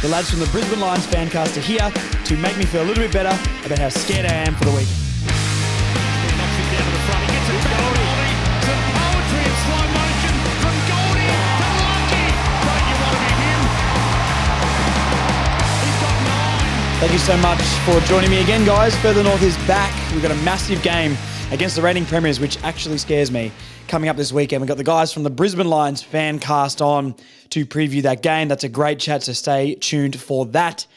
The lads from the Brisbane Lions Fancast are here to make me feel a little bit better about how scared I am for the week. Knocks it down to the front. He gets it back to Goldie. Some poetry in slow motion from Goldie to Lucky. Don't you want to be him? He's got 9. Thank you so much for joining me again, guys. Further North is back. We've got a massive game against the reigning premiers, which actually scares me, coming up this weekend. We've got the guys from the Brisbane Lions Fancast on to preview that game. That's a great chat, so stay tuned for that.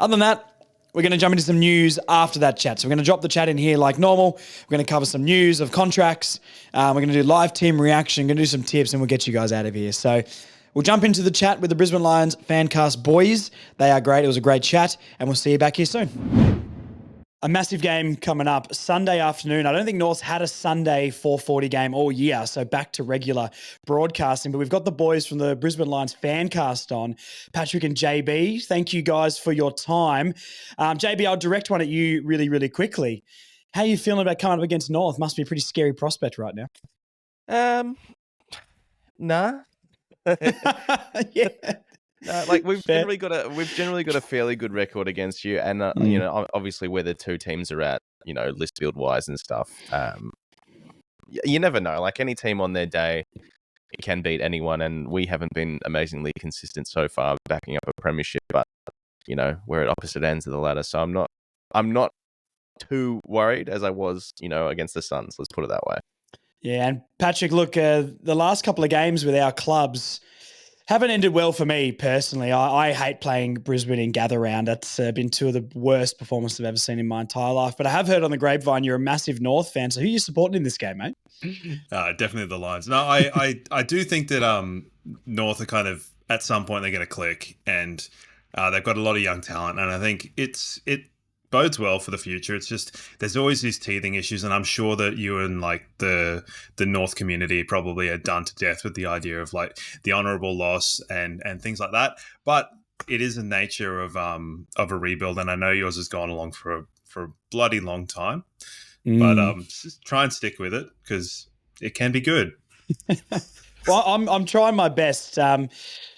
Other than that, we're going to jump into some news after that chat. So we're going to drop the chat in here like normal. We're going to cover some news of contracts. We're going to do live team reaction. We're going to do some tips, and we'll get you guys out of here. So we'll jump into the chat with the Brisbane Lions Fancast boys. They are great. It was a great chat, and we'll see you back here soon. A massive game coming up Sunday afternoon. I don't think North's had a Sunday 4:40 game all year, so back to regular broadcasting. But we've got the boys from the Brisbane Lions Fancast on, Patrick and JB. Thank you guys for your time. JB, I'll direct one at you really, really quickly. How are you feeling about coming up against North? Must be a pretty scary prospect right now. Nah. Yeah. We've generally got a fairly good record against you, and obviously where the two teams are at, list build wise and stuff. You never know. Like any team on their day, it can beat anyone, and we haven't been amazingly consistent so far, backing up a premiership. But we're at opposite ends of the ladder, so I'm not too worried as I was, against the Suns. Let's put it that way. Yeah, and Patrick, look, the last couple of games with our clubs haven't ended well for me personally. I hate playing Brisbane in gather round. That's been two of the worst performances I've ever seen in my entire life. But I have heard on the grapevine you're a massive North fan. So who are you supporting in this game, mate? Definitely the Lions. No, I do think that North are kind of, at some point, they're going to click, and they've got a lot of young talent. And I think it bodes well for the future. It's just there's always these teething issues, and I'm sure that you and the North community probably are done to death with the idea of the honourable loss and things like that. But it is the nature of a rebuild, and I know yours has gone along for a bloody long time. But just try and stick with it because it can be good. Well, I'm trying my best.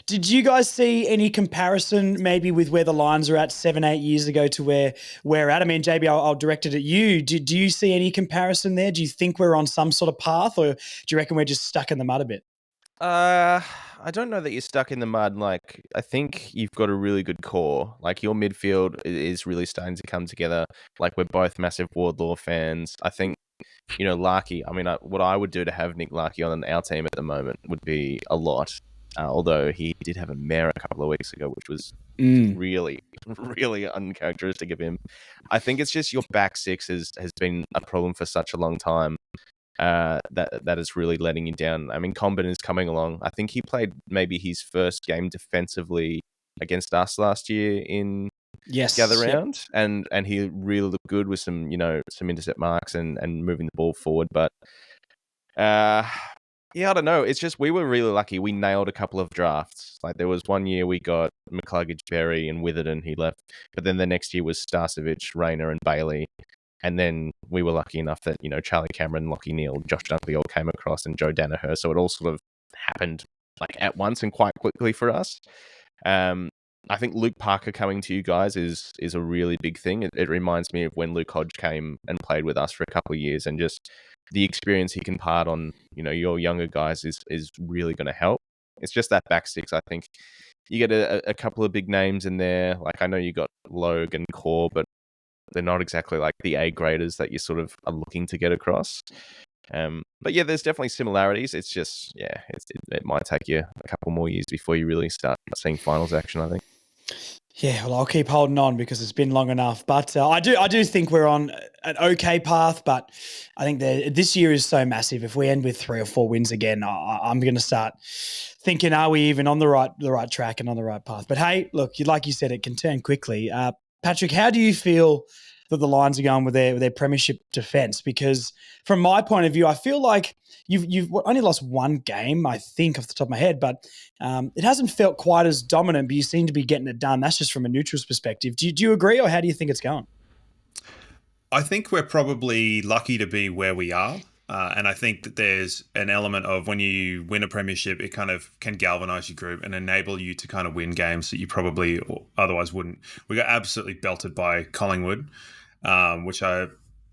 Did you guys see any comparison maybe with where the Lions are at 7-8 years ago to where we're at? I mean, JB, I'll direct it at you. Do you see any comparison there? Do you think we're on some sort of path, or do you reckon we're just stuck in the mud a bit? I don't know that you're stuck in the mud. I think you've got a really good core. Your midfield is really starting to come together. We're both massive Wardlaw fans. I think, Larky, what I would do to have Nick Larky on our team at the moment would be a lot. Although he did have a mare a couple of weeks ago, which was really, really uncharacteristic of him. I think it's just your back six has been a problem for such a long time that is really letting you down. I mean, Comben is coming along. I think he played maybe his first game defensively against us last year in gather round, and he really looked good with some intercept marks and moving the ball forward. But yeah, I don't know. It's just we were really lucky. We nailed a couple of drafts. There was one year we got McCluggage, Berry, and Witherden. He left, but then the next year was Starcevich, Rayner, and Bailey. And then we were lucky enough that Charlie Cameron, Lockie Neal, Josh Dunkley all came across, and Joe Danaher. So it all sort of happened at once and quite quickly for us. I think Luke Parker coming to you guys is a really big thing. It reminds me of when Luke Hodge came and played with us for a couple of years, and just the experience he can impart on your younger guys is really going to help. It's just that back six. I think you get a couple of big names in there. I know you got Logue and Core, but they're not exactly the A graders that you sort of are looking to get across. But yeah, there's definitely similarities. It's just it might take you a couple more years before you really start seeing finals action, I think. Yeah, well, I'll keep holding on because it's been long enough. But I do think we're on an okay path. But I think this year is so massive. If we end with 3 or 4 wins again, I'm going to start thinking, are we even on the right track and on the right path? But hey, look, like you said, it can turn quickly. Patrick, how do you feel that the Lions are going with their premiership defence? Because from my point of view, I feel like you've only lost one game, I think, off the top of my head, but it hasn't felt quite as dominant, but you seem to be getting it done. That's just from a neutral's perspective. Do you agree, or how do you think it's going? I think we're probably lucky to be where we are. And I think that there's an element of when you win a premiership, it kind of can galvanise your group and enable you to kind of win games that you probably otherwise wouldn't. We got absolutely belted by Collingwood, which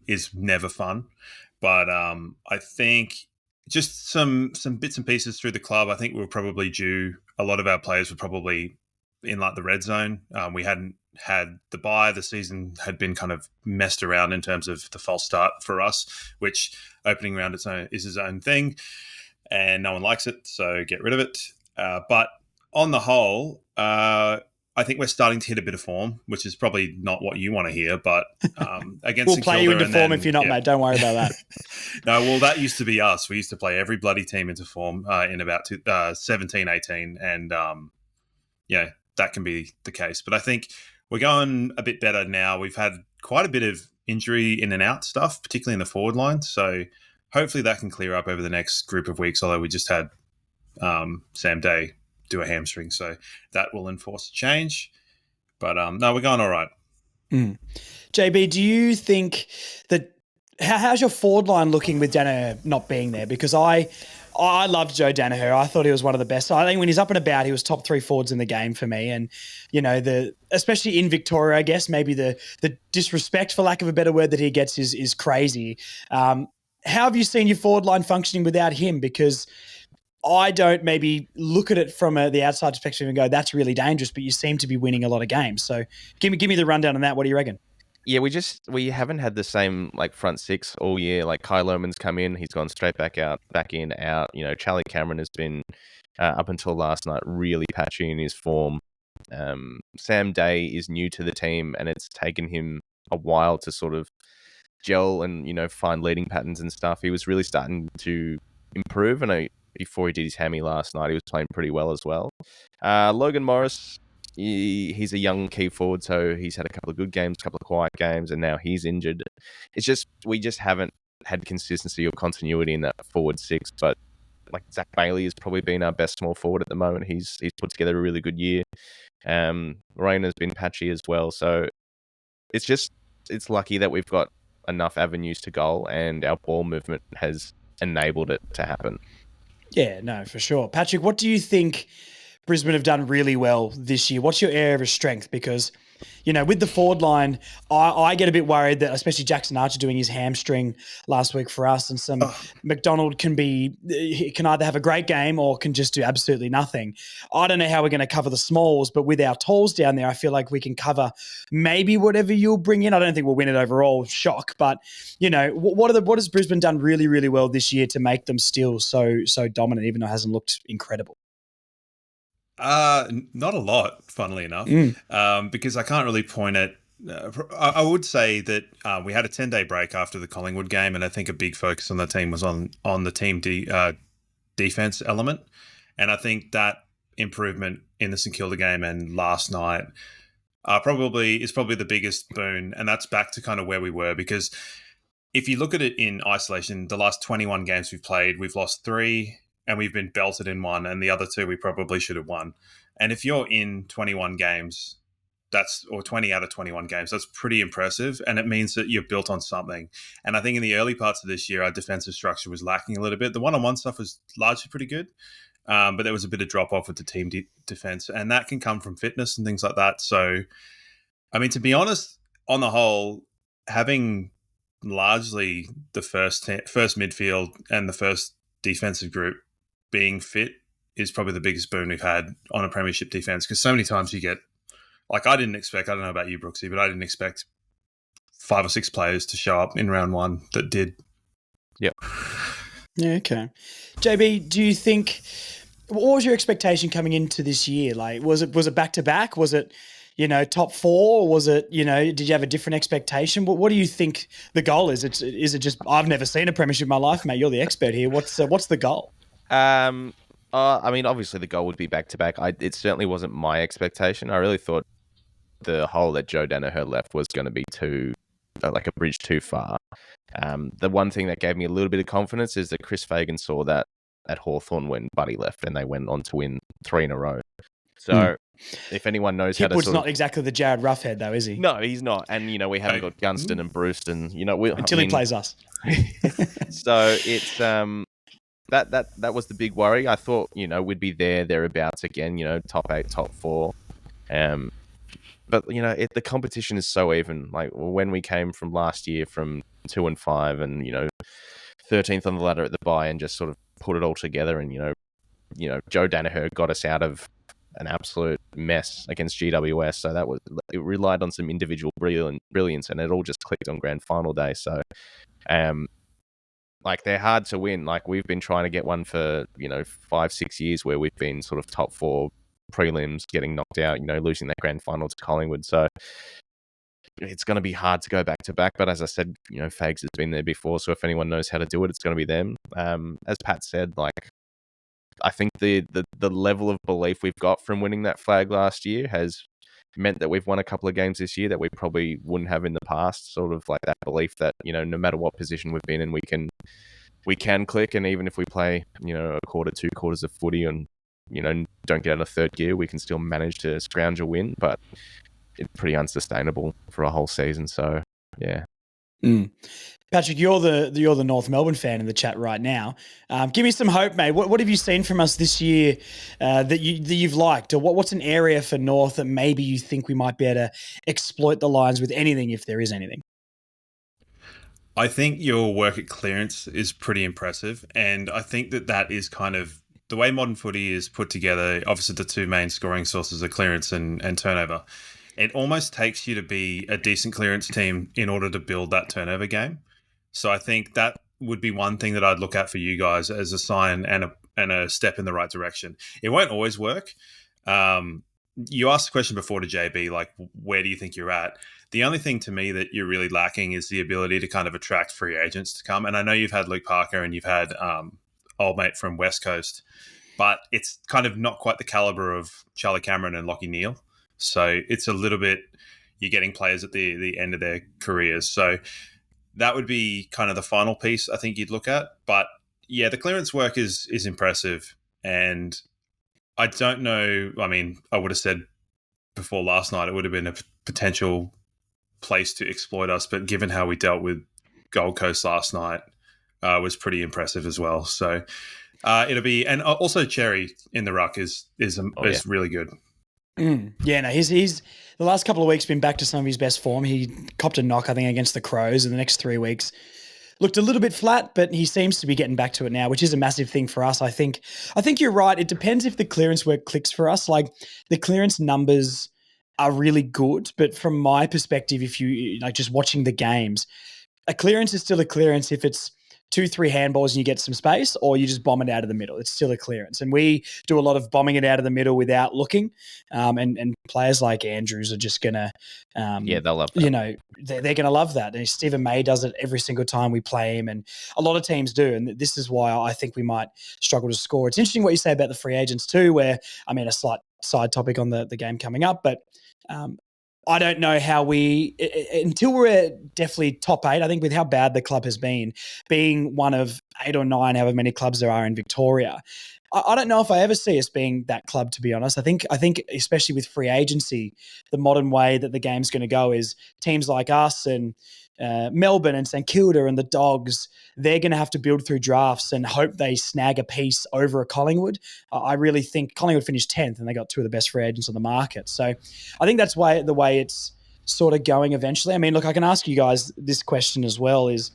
is never fun. But I think just some bits and pieces through the club, I think we were probably due. A lot of our players were probably in like the red zone. We hadn't had the bye. The season had been kind of messed around in terms of the false start for us, which opening round is its own thing, and no one likes it, so get rid of it. But on the whole, I think we're starting to hit a bit of form, which is probably not what you want to hear, but against we'll play you into form if you're not, mate. Don't worry about that. No, well, that used to be us. We used to play every bloody team into form in about 17, 18, and that can be the case. But I think we're going a bit better now. We've had quite a bit of injury in and out stuff, particularly in the forward line. So hopefully that can clear up over the next group of weeks, although we just had Sam Day do a hamstring. So that will enforce a change. But no, we're going all right. JB, do you think that how's your forward line looking with Danaher not being there? Because I loved Joe Danaher. I thought he was one of the best. I think when he's up and about, he was top 3 forwards in the game for me. And, especially in Victoria, I guess maybe the disrespect, for lack of a better word, that he gets is crazy. How have you seen your forward line functioning without him? Because I don't maybe look at it from the outside perspective and go, that's really dangerous, but you seem to be winning a lot of games. So give me the rundown on that. What do you reckon? Yeah, we haven't had the same front six all year. Like Kai Lohmann's come in, he's gone straight back out, back in, out. Charlie Cameron has been up until last night really patchy in his form. Sam Day is new to the team, and it's taken him a while to sort of gel and find leading patterns and stuff. He was really starting to improve, and before he did his hammy last night, he was playing pretty well as well. Logan Morris. He's a young key forward, so he's had a couple of good games, a couple of quiet games, and now he's injured. It's just we just haven't had consistency or continuity in that forward six. But Zach Bailey has probably been our best small forward at the moment. He's put together a really good year. Rayner's been patchy as well, so it's lucky that we've got enough avenues to goal, and our ball movement has enabled it to happen. Yeah, no, for sure. Patrick, what do you think Brisbane have done really well this year? What's your area of strength? Because, with the forward line, I get a bit worried that, especially Jackson Archer doing his hamstring last week for us, and some McDonald can either have a great game or can just do absolutely nothing. I don't know how we're going to cover the smalls, but with our talls down there, I feel like we can cover maybe whatever you'll bring in. I don't think we'll win it overall, shock, but what has Brisbane done really, really well this year to make them still so dominant, even though it hasn't looked incredible? Not a lot, funnily enough, because I can't really point at. I would say that we had a 10-day break after the Collingwood game, and I think a big focus on the team was on the team defense element, and I think that improvement in the St Kilda game and last night is probably the biggest boon, and that's back to kind of where we were. Because if you look at it in isolation, the last 21 games we've played, we've lost 3. And we've been belted in 1, and the other 2 we probably should have won. And if you're in 21 games, or 20 out of 21 games, that's pretty impressive, and it means that you're built on something. And I think in the early parts of this year, our defensive structure was lacking a little bit. The one-on-one stuff was largely pretty good, but there was a bit of drop-off with the team defense, and that can come from fitness and things like that. So, I mean, to be honest, on the whole, having largely the first midfield and the first defensive group being fit is probably the biggest boon we've had on a premiership defense, because so many times you get, I don't know about you, Brooksy, but I didn't expect 5 or 6 players to show up in round 1 that did. Yep. Yeah, okay. JB, do you think, what was your expectation coming into this year? Was it back-to-back? Was it, top 4? Was it, did you have a different expectation? What do you think the goal is? Is it just, I've never seen a premiership in my life, mate. You're the expert here. What's the goal? I mean, obviously the goal would be back-to-back. It certainly wasn't my expectation. I really thought the hole that Joe Danaher left was going to be a bridge too far. The one thing that gave me a little bit of confidence is that Chris Fagan saw that at Hawthorn when Buddy left, and they went on to win 3 in a row. So If anyone knows how to Hipwood's sort not of... exactly the Jared Roughhead, though, is he? No, he's not. And, we haven't got Gunston and Brewston, Until he plays us. So it's that was the big worry. I thought, we'd be thereabouts again, top 8, top 4. But the competition is so even. Like when we came from last year from 2 and 5 and 13th on the ladder at the bye and just sort of put it all together, and Joe Danaher got us out of an absolute mess against GWS. So it relied on some individual brilliance, and it all just clicked on grand final day. So they're hard to win. Like we've been trying to get one for 5-6 years where we've been sort of top 4 prelims, getting knocked out, losing that grand final to Collingwood. So it's going to be hard to go back to back. But as I said, Fags has been there before. So if anyone knows how to do it, it's going to be them. As Pat said, I think the level of belief we've got from winning that flag last year has meant that we've won a couple of games this year that we probably wouldn't have in the past. Sort of like that belief that, no matter what position we've been in, we can click. And even if we play, a quarter, 2 quarters of footy and, don't get out of third gear, we can still manage to scrounge a win, but it's pretty unsustainable for a whole season. So, yeah. Patrick, you're the North Melbourne fan in the chat right now. Give me some hope, mate. What have you seen from us this year that you've liked, or what's an area for North that maybe you think we might be able to exploit the Lions with anything, if there is anything? I think your work at clearance is pretty impressive, and I think that is kind of the way modern footy is put together. Obviously, the 2 main scoring sources are clearance and turnover. It almost takes you to be a decent clearance team in order to build that turnover game. So I think that would be one thing that I'd look at for you guys as a sign and a step in the right direction. It won't always work. You asked the question before to JB, like, where do you think you're at? The only thing to me that you're really lacking is the ability to kind of attract free agents to come. And I know you've had Luke Parker and you've had old mate from West Coast, but it's kind of not quite the caliber of Charlie Cameron and Lachie Neale. So it's a little bit, you're getting players at the end of their careers. So that would be kind of the final piece I think you'd look at. But yeah, the clearance work is impressive. And I don't know, I mean, I would have said before last night it would have been a potential place to exploit us. But given how we dealt with Gold Coast last night, was pretty impressive as well. So it'll be, and also Cherry in the ruck is really good. Yeah, no, he's the last couple of weeks been back to some of his best form. He copped a knock, I think, against the Crows, and the next 3 weeks looked a little bit flat, but he seems to be getting back to it now, which is a massive thing for us. I think you're right. It depends if the clearance work clicks for us. Like the clearance numbers are really good, but from my perspective, if you just watching the games, a clearance is still a clearance if it's 2-3 handballs and you get some space, or you just bomb it out of the middle. It's still a clearance. And we do a lot of bombing it out of the middle without looking. And players like Andrews are just going to... they'll love that. They're going to love that. And Stephen May does it every single time we play him. And a lot of teams do. And this is why I think we might struggle to score. It's interesting what you say about the free agents too, where, a slight side topic on the game coming up, but... I don't know how until we're definitely top 8, I think with how bad the club has been, being one of 8 or 9, however many clubs there are in Victoria, I don't know if I ever see us being that club, to be honest. I think especially with free agency, the modern way that the game's going to go is teams like us and Melbourne and St Kilda and the Dogs, they're going to have to build through drafts and hope they snag a piece over a Collingwood. I really think Collingwood finished 10th and they got 2 of the best free agents on the market. So I think that's the way it's sort of going eventually. I mean, look, I can ask you guys this question as well is,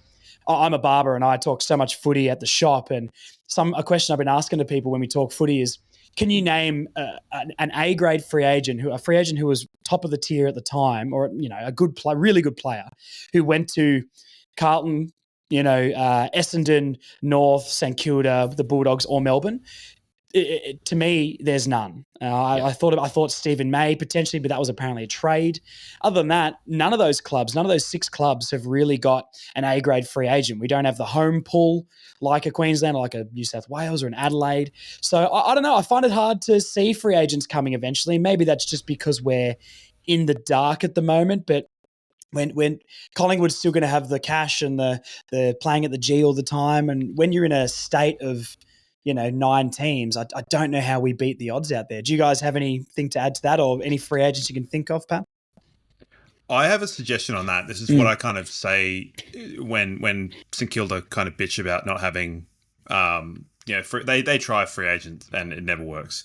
I'm a barber and I talk so much footy at the shop, and a question I've been asking to people when we talk footy is, can you name an A-grade free agent who was top of the tier at the time, or a really good player who went to Carlton, Essendon, North, St Kilda, the Bulldogs, or Melbourne? To me, there's none. I thought Stephen May potentially, but that was apparently a trade. Other than that, none of those 6 clubs have really got an A-grade free agent. We don't have the home pull like a Queensland or like a New South Wales or an Adelaide. So I don't know. I find it hard to see free agents coming eventually. Maybe that's just because we're in the dark at the moment, but when Collingwood's still going to have the cash and the playing at the G all the time, and when you're in a state of 9 teams, I don't know how we beat the odds out there. Do you guys have anything to add to that, or any free agents you can think of, Pat? I have a suggestion on that. This is what I kind of say when St Kilda kind of bitch about not having, they try free agents and it never works.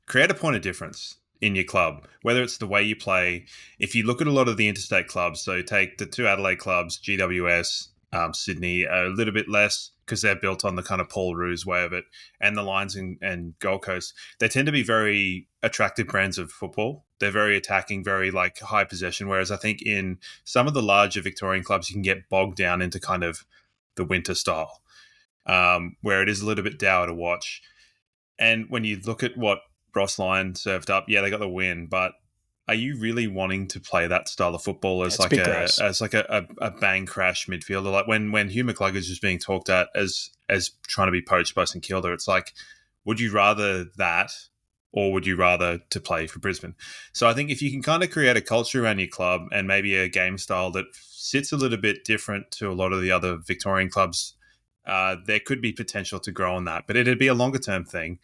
Create a point of difference in your club, whether it's the way you play. If you look at a lot of the interstate clubs, so take the 2 Adelaide clubs, GWS, Sydney, a little bit less because they're built on the kind of Paul Roos way of it, and the Lions and Gold Coast, they tend to be very attractive brands of football. They're very attacking, very like high possession, whereas I think in some of the larger Victorian clubs, you can get bogged down into kind of the winter style, where it is a little bit dour to watch. And when you look at what Ross Lyon served up, yeah, they got the win, but are you really wanting to play that style of football as a bang crash midfielder? Like when Hugh McCluggage was being talked at as trying to be poached by St Kilda, it's like, would you rather that, or would you rather to play for Brisbane? So I think if you can kind of create a culture around your club and maybe a game style that sits a little bit different to a lot of the other Victorian clubs, there could be potential to grow on that, but it'd be a longer term thing.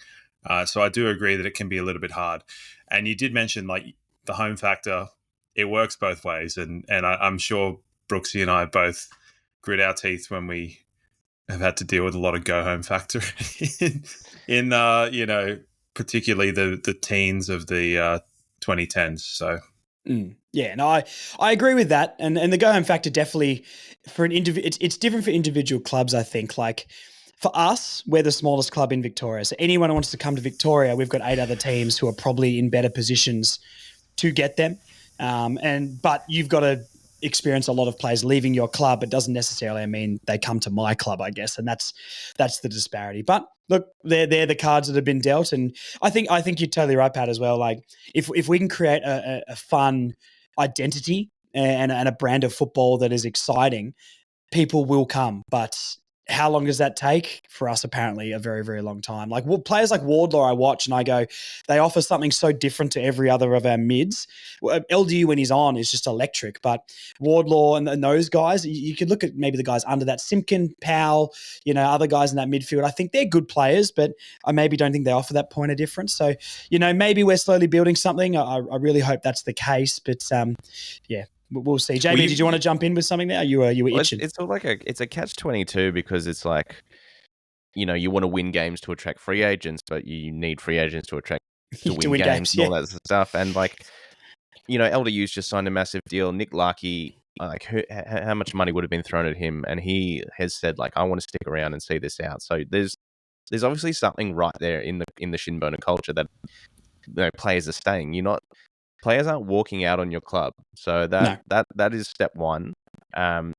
So I do agree that it can be a little bit hard. And you did mention like the home factor, it works both ways. And I'm sure Brooksy and I both grit our teeth when we have had to deal with a lot of go home factor in particularly the teens of the 2010s. So. Yeah, no, I agree with that. And the go home factor definitely for an it's different for individual clubs, I think. Like for us, we're the smallest club in Victoria. So anyone who wants to come to Victoria, we've got 8 other teams who are probably in better positions to get them. But you've got to experience a lot of players leaving your club. It doesn't necessarily mean they come to my club, I guess. And that's the disparity. But look, they're the cards that have been dealt. And I think you're totally right, Pat, as well. Like if we can create a fun identity and a brand of football that is exciting, people will come. But how long does that take? For us, apparently, a very, very long time. Like players like Wardlaw, I watch and I go, they offer something so different to every other of our mids. LDU, when he's on, is just electric. But Wardlaw and those guys, you could look at maybe the guys under that, Simpkin, Powell, other guys in that midfield. I think they're good players, but I maybe don't think they offer that point of difference. So, maybe we're slowly building something. I really hope that's the case. But, yeah. We'll see. JB, did you want to jump in with something there? You were itching. It's sort of like it's a catch-22 because it's like, you want to win games to attract free agents, but you need free agents to win games and all that stuff. And like, LDU's just signed a massive deal. Nick Larkey, like how much money would have been thrown at him, and he has said like, I want to stick around and see this out. So there's obviously something right there in the Shinboner culture that players are staying. Players aren't walking out on your club, so that is step one. And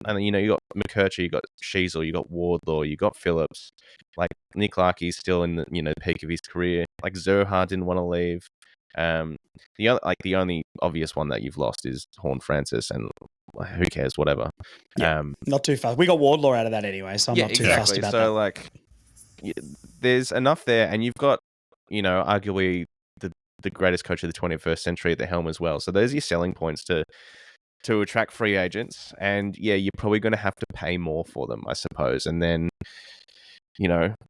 you got McKercher, you got Sheasel, you got Wardlaw, you got Phillips. Like Nick Larkey's still in the peak of his career. Like Zerha didn't want to leave. The only obvious one that you've lost is Horn Francis, and who cares, whatever. Yeah, not too fast. We got Wardlaw out of that anyway, so I'm not too fussed about that. So like, there's enough there, and you've got arguably the greatest coach of the 21st century at the helm as well. So those are your selling points to attract free agents. And yeah, you're probably going to have to pay more for them, I suppose. And then,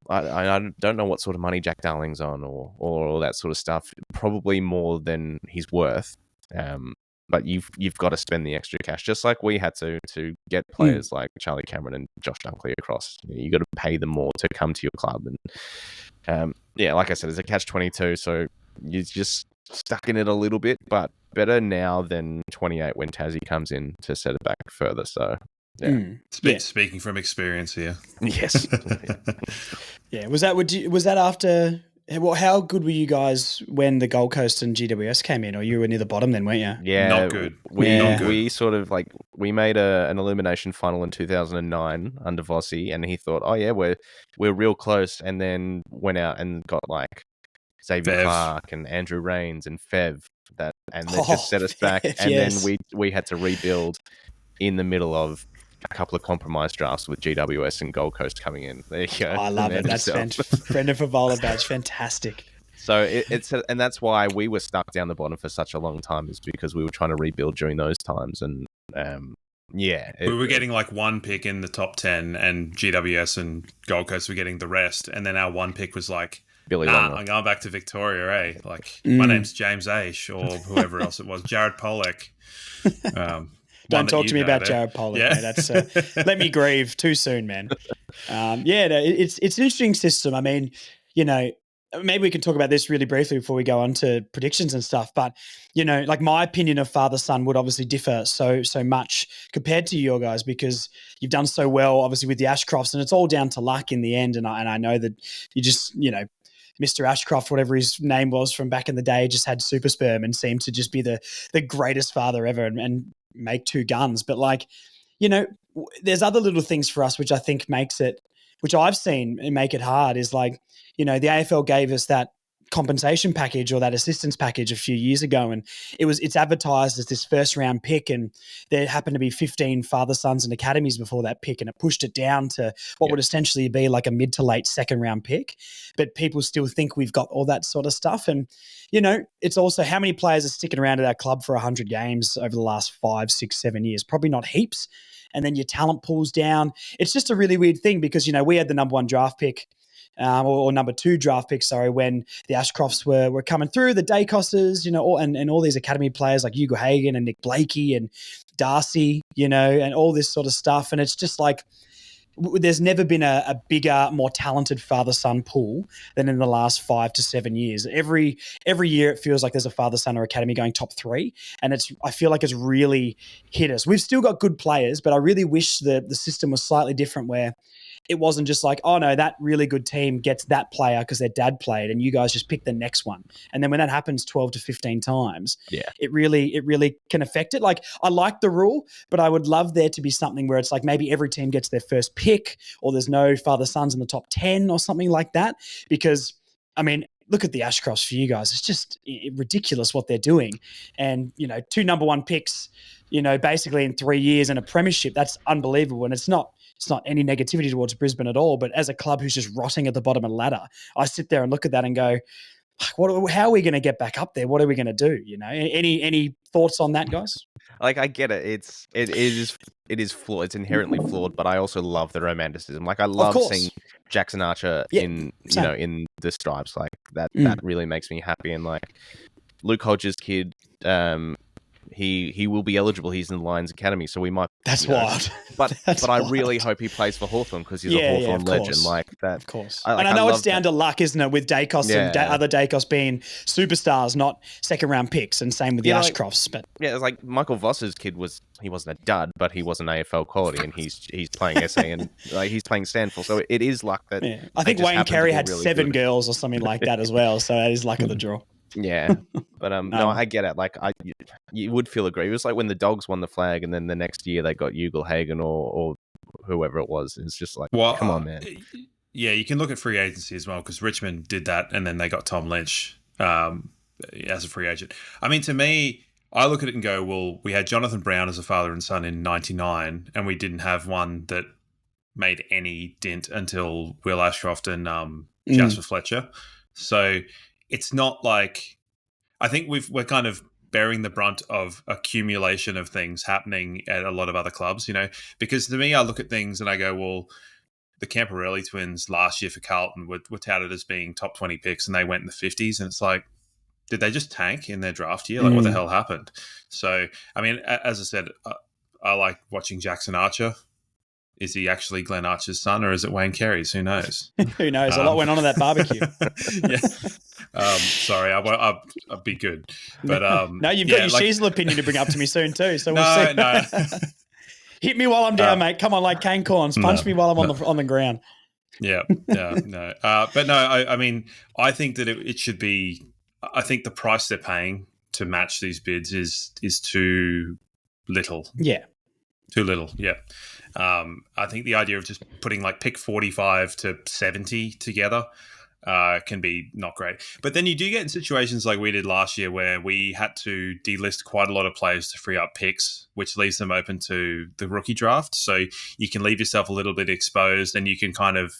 I don't know what sort of money Jack Darling's on or all that sort of stuff. Probably more than he's worth. But you've got to spend the extra cash, just like we had to get players like Charlie Cameron and Josh Dunkley across. You got to pay them more to come to your club. And like I said, it's a catch-22. So you're just stuck in it a little bit, but better now than 28 when Tassie comes in to set it back further. So, yeah. Speaking from experience here. Yes. Yeah. Was that after? Well, how good were you guys when the Gold Coast and GWS came in, or you were near the bottom then, weren't you? Yeah, not good. We sort of like we made an elimination final in 2009 under Vossi, and he thought, oh yeah, we're real close, and then went out and got like Xavier Clark and Andrew Rains and Fev and they just set us back. And then we had to rebuild in the middle of a couple of compromise drafts with GWS and Gold Coast coming in. There you go. I love it. That's Brendan Favola badge. Fantastic. So and that's why we were stuck down the bottom for such a long time, is because we were trying to rebuild during those times. And Yeah. We were getting like one pick in the top 10 and GWS and Gold Coast were getting the rest. And then our one pick was like, Billy nah, Longo. I'm going back to Victoria, eh? Like, my name's James Aish or whoever else it was, Jared Pollock. Don't talk to me about Jared Pollock. Yeah. Mate. That's let me grieve too soon, man. It's an interesting system. I mean, maybe we can talk about this really briefly before we go on to predictions and stuff. But like my opinion of father son would obviously differ so much compared to your guys because you've done so well, obviously with the Ashcrofts, and it's all down to luck in the end. And I know that you just Mr. Ashcroft, whatever his name was from back in the day, just had super sperm and seemed to just be the greatest father ever and make two guns. But there's other little things for us which I think makes it, which I've seen and make it hard is the AFL gave us that compensation package or that assistance package a few years ago, and it's advertised as this first round pick, and there happened to be 15 father sons and academies before that pick, and it pushed it down to what would essentially be like a mid to late second round pick. But people still think we've got all that sort of stuff, and it's also how many players are sticking around at our club for 100 games over the last 5, 6, 7 years. Probably not heaps. And then your talent pulls down. It's just a really weird thing because we had the number 1 draft pick. Or number 2 draft pick, when the Ashcrofts were coming through, the Dacosses, and all these academy players like Hugo Hagan and Nick Blakey and Darcy, and all this sort of stuff. And it's just like, there's never been a bigger, more talented father-son pool than in the last 5 to 7 years. Every year it feels like there's a father-son or academy going top 3, and I feel like it's really hit us. We've still got good players, but I really wish the system was slightly different where it wasn't just like, oh no, that really good team gets that player because their dad played and you guys just pick the next one. And then when that happens 12 to 15 times, it really can affect it. Like I like the rule, but I would love there to be something where it's like maybe every team gets their first pick or there's no father sons in the top 10 or something like that. Because I mean, look at the Ashcrofts for you guys. It's just ridiculous what they're doing. And, 2 number 1 picks, basically in 3 years and a premiership, that's unbelievable. And it's not any negativity towards Brisbane at all, but as a club who's just rotting at the bottom of the ladder, I sit there and look at that and go, how are we going to get back up there? What are we going to do? Any thoughts on that, guys? Like I get it. It is flawed. It's inherently flawed, but I also love the romanticism. Like I love seeing Jackson Archer in the stripes. Like that really makes me happy. And like Luke Hodges' kid, he will be eligible. He's in the Lions Academy, so we might. That's wild. But I really hope he plays for Hawthorn because he's a Hawthorn legend. Like that, of course. I know it's down to luck, isn't it? With Dacos and other Dacos being superstars, not second round picks, and same with the Ashcrofts. But it's like Michael Voss's kid he wasn't a dud, but he wasn't AFL quality, and he's playing SA and like he's playing Stanford. So it is luck that. Yeah. I think Wayne Carey had really 7 girls or something like that as well. So that is luck of the draw. Yeah, but no, I get it. Like you would feel aggrieved. It was like when the Dogs won the flag, and then the next year they got Hugo Hagan or whoever it was. It's just like, come on, man. Yeah, you can look at free agency as well because Richmond did that, and then they got Tom Lynch as a free agent. I mean, to me, I look at it and go, well, we had Jonathan Brown as a father and son in '99, and we didn't have one that made any dent until Will Ashcroft and Jasper Fletcher. So it's not like I think we're kind of bearing the brunt of accumulation of things happening at a lot of other clubs, because to me, I look at things and I go, well, the Camporelli twins last year for Carlton were touted as being top 20 picks and they went in the 50s. And it's like, did they just tank in their draft year? Like, what the hell happened? So, I mean, as I said, I like watching Jackson Archer. Is he actually Glenn Archer's son or is it Wayne Carey's? Who knows? Who knows? A lot went on at that barbecue. Yeah. Sorry, I'll be good. But no, you've got your Sheasel opinion to bring up to me soon too. So we'll see. No. Hit me while I'm down, mate. Come on, like Kane Corns. Punch me while I'm on the ground. No. But no, I mean, I think that it should be. I think the price they're paying to match these bids is too little. Yeah. Too little. Yeah. I think the idea of just putting like pick 45 to 70 together can be not great. But then you do get in situations like we did last year where we had to delist quite a lot of players to free up picks, which leaves them open to the rookie draft. So you can leave yourself a little bit exposed and you can kind of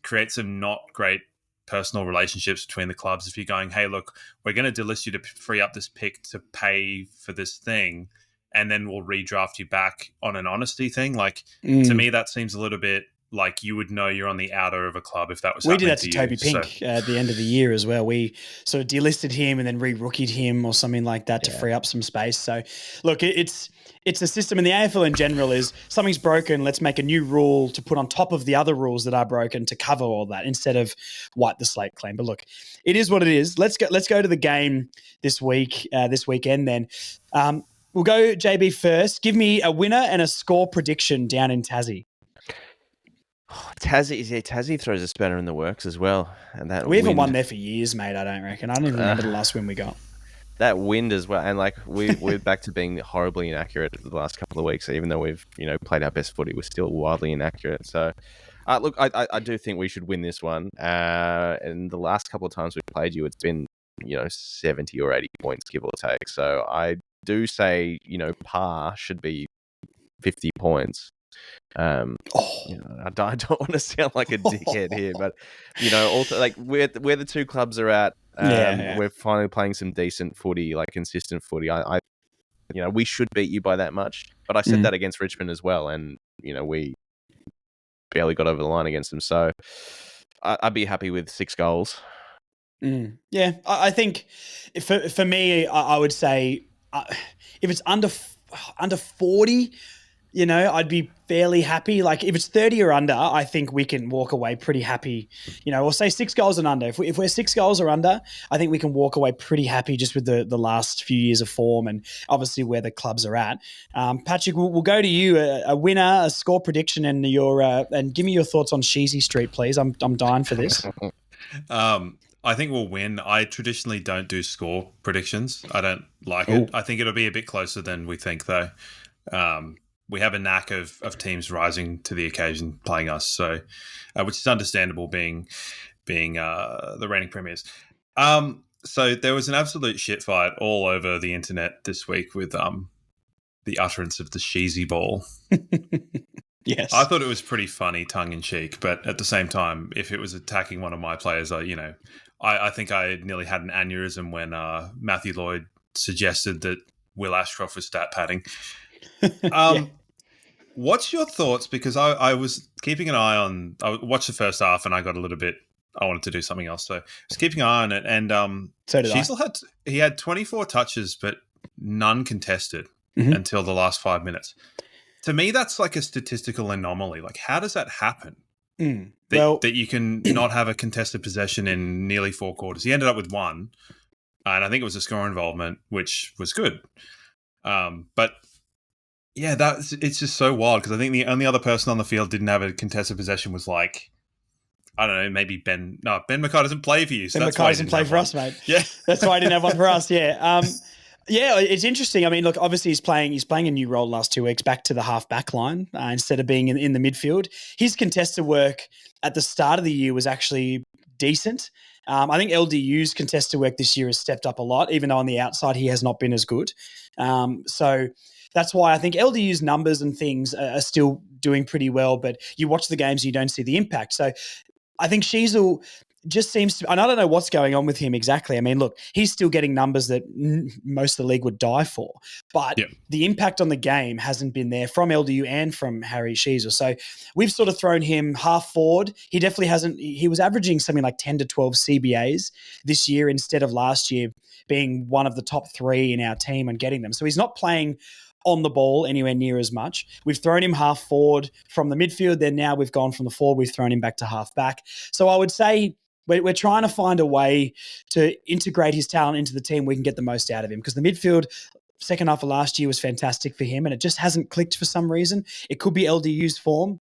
create some not great personal relationships between the clubs. If you're going, hey, look, we're going to delist you to free up this pick to pay for this thing. and then we'll redraft you back on an honesty thing. Like, to Mm. me, that seems a little bit like you would know you're on the outer of a club if that was We did happening that to Toby you. Pink at the end of the year as well. We sort of delisted him and then re-rookied him or something like that to free up some space. So, look, it's a system, and the AFL in general is something's broken. Let's make a new rule to put on top of the other rules that are broken to cover all that instead of wipe the slate clean. But look, it is what it is. Let's go to the game this weekend. Then we'll go JB first. Give me a winner and a score prediction down in Tassie. Tassie throws a spanner in the works as well, and that We haven't won there for years, mate. I don't reckon. I don't even remember the last win we got. That wind as well, and like we're back to being horribly inaccurate the last couple of weeks. Even though we've played our best footy, we're still wildly inaccurate. So, look, I do think we should win this one. And the last couple of times we've played you, it's been 70 or 80 points, give or take. So I do say par should be 50 points. I don't want to sound like a dickhead here, but also like where the two clubs are at, we're finally playing some decent footy, like consistent footy. I we should beat you by that much, but I said that against Richmond as well, and we barely got over the line against them. So I'd be happy with 6 goals. Yeah, I think for me, I would say if it's under 40. I'd be fairly happy. Like if it's 30 or under, I think we can walk away pretty happy. We'll say 6 goals and under. If we're 6 goals or under, I think we can walk away pretty happy just with the last few years of form and obviously where the clubs are at. Patrick, we'll go to you. A winner, a score prediction, and and give me your thoughts on Sheezy Street, please. I'm dying for this. I think we'll win. I traditionally don't do score predictions. I don't like it. I think it'll be a bit closer than we think, though. We have a knack of teams rising to the occasion playing us, so which is understandable being the reigning premiers. So there was an absolute shit fight all over the internet this week with the utterance of the Sheezy ball. Yes, I thought it was pretty funny, tongue in cheek, but at the same time, if it was attacking one of my players, I think I nearly had an aneurysm when Matthew Lloyd suggested that Will Ashcroft was stat padding. What's your thoughts? Because I was keeping an eye on. I watched the first half and I got a little bit. I wanted to do something else, so I was keeping an eye on it. And so did he had 24 touches, but none contested until the last 5 minutes. To me, that's like a statistical anomaly. Like, how does that happen? That you can not have a contested possession in nearly 4 quarters. He ended up with 1, and I think it was a score involvement, which was good. But yeah, it's just so wild because I think the only other person on the field didn't have a contested possession was like, I don't know, maybe Ben. No, Ben McKay doesn't play for you. So Ben McKay doesn't play for us, mate. Yeah, that's why I didn't have one for us. Yeah. Yeah, it's interesting. I mean, look, obviously he's playing a new role last 2 weeks back to the half back line instead of being in the midfield. His contested work at the start of the year was actually decent. I think LDU's contested work this year has stepped up a lot, even though on the outside he has not been as good. So that's why I think LDU's numbers and things are still doing pretty well, but you watch the games and you don't see the impact. So I think Sheezel just seems to, and I don't know what's going on with him exactly. I mean, look, he's still getting numbers that most of the league would die for, but the impact on the game hasn't been there from LDU and from Harry Sheezel. So we've sort of thrown him half forward. He definitely hasn't, he was averaging something like 10 to 12 CBAs this year instead of last year being one of the top 3 in our team and getting them. So he's not playing on the ball anywhere near as much. We've thrown him half forward from the midfield. Then now we've gone from the forward, we've thrown him back to half back. So I would say we're trying to find a way to integrate his talent into the team. We can get the most out of him because the midfield second half of last year was fantastic for him and it just hasn't clicked for some reason. It could be LDU's form.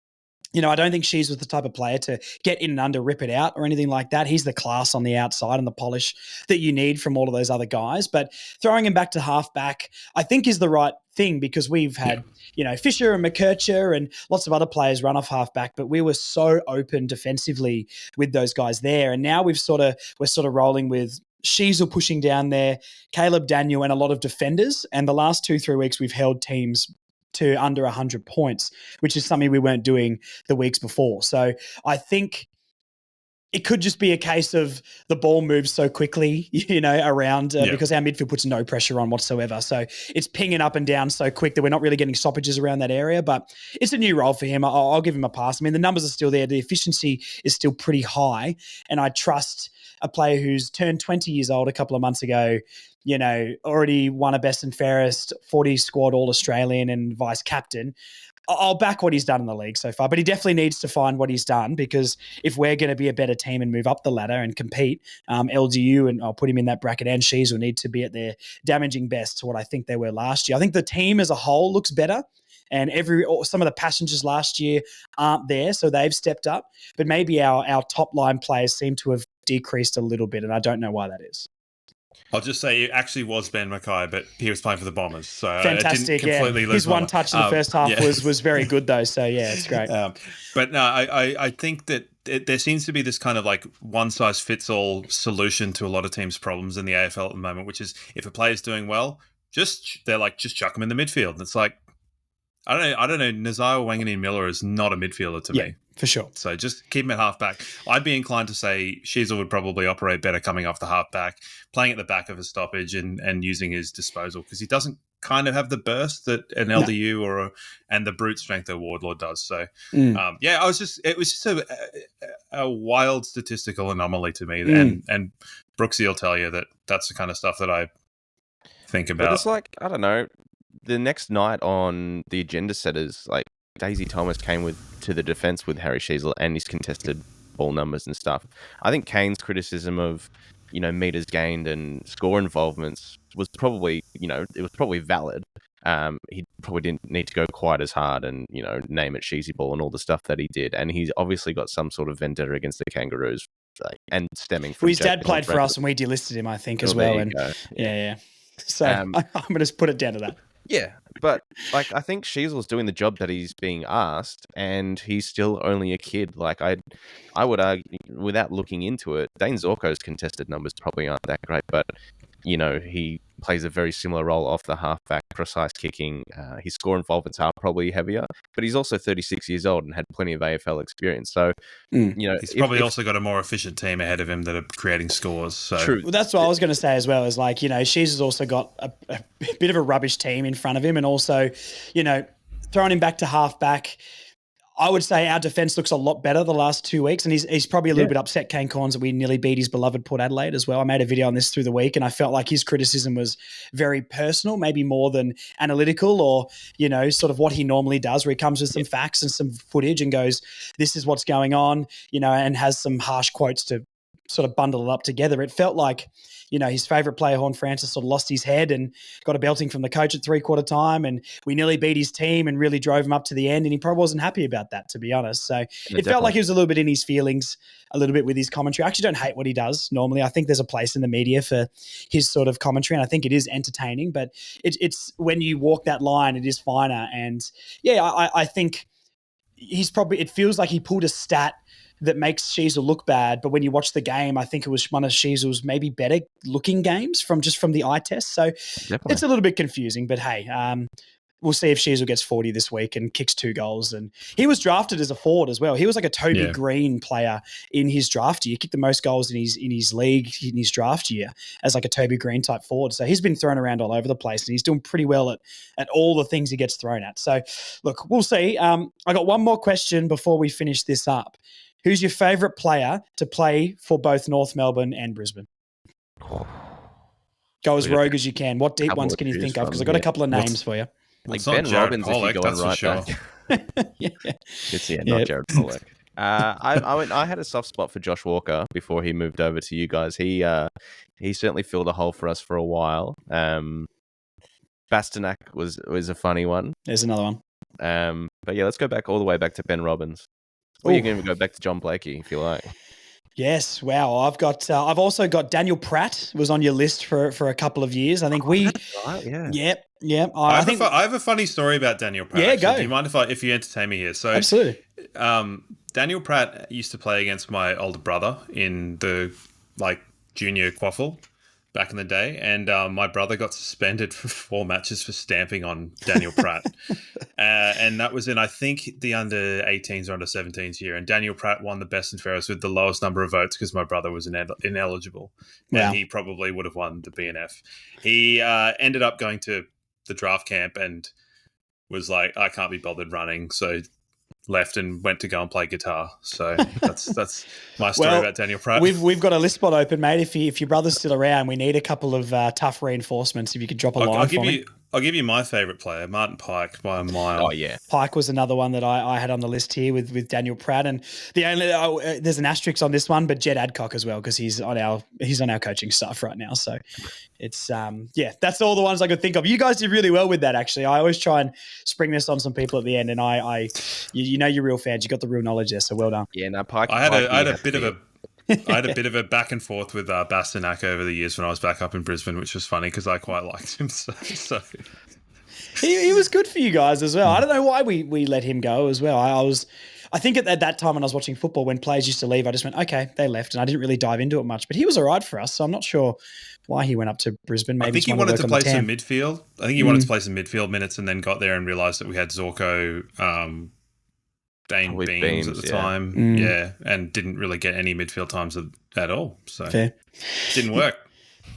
I don't think Shees was the type of player to get in and under, rip it out or anything like that. He's the class on the outside and the polish that you need from all of those other guys. But throwing him back to halfback, I think is the right thing because we've had, Fisher and McKercher and lots of other players run off halfback, but we were so open defensively with those guys there. And now we're sort of rolling with Sheezel pushing down there, Caleb Daniel and a lot of defenders. And the last 2-3 weeks we've held teams to under 100 points, which is something we weren't doing the weeks before. So I think it could just be a case of the ball moves so quickly, around because our midfield puts no pressure on whatsoever. So it's pinging up and down so quick that we're not really getting stoppages around that area. But it's a new role for him. I'll give him a pass. I mean, the numbers are still there. The efficiency is still pretty high. And I trust a player who's turned 20 years old a couple of months ago, already won a best and fairest 40 squad All-Australian and vice captain. I'll back what he's done in the league so far, but he definitely needs to find what he's done, because if we're going to be a better team and move up the ladder and compete, LDU, and I'll put him in that bracket, and Shees will need to be at their damaging best to what I think they were last year. I think the team as a whole looks better, and some of the passengers last year aren't there, so they've stepped up. But maybe our top line players seem to have decreased a little bit, and I don't know why that is. I'll just say it actually was Ben Mackay, but he was playing for the Bombers. So fantastic, it didn't completely lose his one touch in the first half was very good, though. So, yeah, it's great. But no, I think that there seems to be this kind of like one-size-fits-all solution to a lot of teams' problems in the AFL at the moment, which is if a player's doing well, just chuck him in the midfield. And it's like, I don't know. Nazai Wangani-Miller is not a midfielder to me. For sure. So just keep him at halfback. I'd be inclined to say Sheezel would probably operate better coming off the halfback, playing at the back of a stoppage and using his disposal, because he doesn't kind of have the burst that an LDU and the brute strength that Wardlaw does. So it was just a wild statistical anomaly to me. And Brooksy will tell you that that's the kind of stuff that I think about. But it's like, I don't know, the next night on the agenda setters, like Daisy Thomas came to the defense with Harry Sheezel and his contested ball numbers and stuff. I think Kane's criticism of, meters gained and score involvements was probably, it was probably valid. He probably didn't need to go quite as hard and, name it Sheezy ball and all the stuff that he did. And he's obviously got some sort of vendetta against the Kangaroos, and stemming from his dad played for us and we delisted him, I think, as well. And yeah. So I'm going to put it down to that. Yeah, but I think Sheezel's doing the job that he's being asked, and he's still only a kid. I would argue, without looking into it, Dane Zorko's contested numbers probably aren't that great, but he plays a very similar role off the halfback, precise kicking. His score involvements are probably heavier, but he's also 36 years old and had plenty of AFL experience. So, he's probably also got a more efficient team ahead of him that are creating scores. So. True. Well, that's what I was going to say as well, is Shees has also got a bit of a rubbish team in front of him, and also, throwing him back to halfback. I would say our defence looks a lot better the last 2 weeks, and he's probably a little bit upset, Kane Corns, that we nearly beat his beloved Port Adelaide as well. I made a video on this through the week, and I felt like his criticism was very personal, maybe more than analytical, or, sort of what he normally does, where he comes with some facts and some footage and goes, this is what's going on, and has some harsh quotes to sort of bundle it up together. It felt like, his favourite player, Horn Francis, sort of lost his head and got a belting from the coach at 3/4 time, and we nearly beat his team and really drove him up to the end, and he probably wasn't happy about that, to be honest. So it felt like he was a little bit in his feelings, a little bit with his commentary. I actually don't hate what he does normally. I think there's a place in the media for his sort of commentary, and I think it is entertaining, but it's when you walk that line, it is finer. And I think it feels like he pulled a stat that makes Sheezel look bad, but when you watch the game, I think it was one of Sheezel's maybe better looking games from the eye test. So It's a little bit confusing, but hey, we'll see if Sheezel gets 40 this week and kicks 2 goals. And he was drafted as a forward as well. He was like a Toby Green player in his draft year. He kicked the most goals in his league in his draft year as like a Toby Green type forward. So he's been thrown around all over the place, and he's doing pretty well at all the things he gets thrown at. So look, we'll see. I got one more question before we finish this up. Who's your favourite player to play for both North Melbourne and Brisbane? Go as rogue as you can. What deep ones can you think of? Because I've got a couple of names for you. Like Ben Robbins, if you're going right back. Not Jared Pollock. I had a soft spot for Josh Walker before he moved over to you guys. He certainly filled a hole for us for a while. Bastanak was a funny one. There's another one. But yeah, let's go back all the way back to Ben Robbins. Or you can go back to John Blakey if you like. Yes, wow. I've also got Daniel Pratt was on your list for a couple of years. I think we. Right, yeah. Yep. I have a funny story about Daniel Pratt. Yeah, actually. go. Do you mind if you entertain me here? So absolutely. Daniel Pratt used to play against my older brother in the junior quaffle. back in the day, and my brother got suspended for 4 matches for stamping on Daniel Pratt. And that was in, I think, the under 18s or under 17s year. And Daniel Pratt won the best and fairest with the lowest number of votes because my brother was ineligible. Wow. And he probably would have won the BNF. He ended up going to the draft camp and was like, I can't be bothered running. So left and went to go and play guitar. So that's my story about Daniel Pratt. We've got a list spot open, mate. If your brother's still around, we need a couple of tough reinforcements. If you could drop a line for me. I'll give you my favourite player, Martin Pike, by a mile. Oh, yeah. Pike was another one that I had on the list here with Daniel Pratt, and the only there's an asterisk on this one, but Jed Adcock as well because he's on our coaching staff right now. So it's that's all the ones I could think of. You guys did really well with that, actually. I always try and spring this on some people at the end, and you know you're real fans. You got the real knowledge there, so well done. Yeah, no, Pike. I had a bit of a back and forth with Bastanak over the years when I was back up in Brisbane, which was funny because I quite liked him. So. He was good for you guys as well. I don't know why we let him go as well. I think at that time when I was watching football, when players used to leave, I just went, okay, they left, and I didn't really dive into it much. But he was all right for us, so I'm not sure why he went up to Brisbane. Maybe I think he wanted to play some midfield. I think he wanted to play some midfield minutes, and then got there and realised that we had Zorko, Dane Beams at the time, and didn't really get any midfield times at all. So didn't work.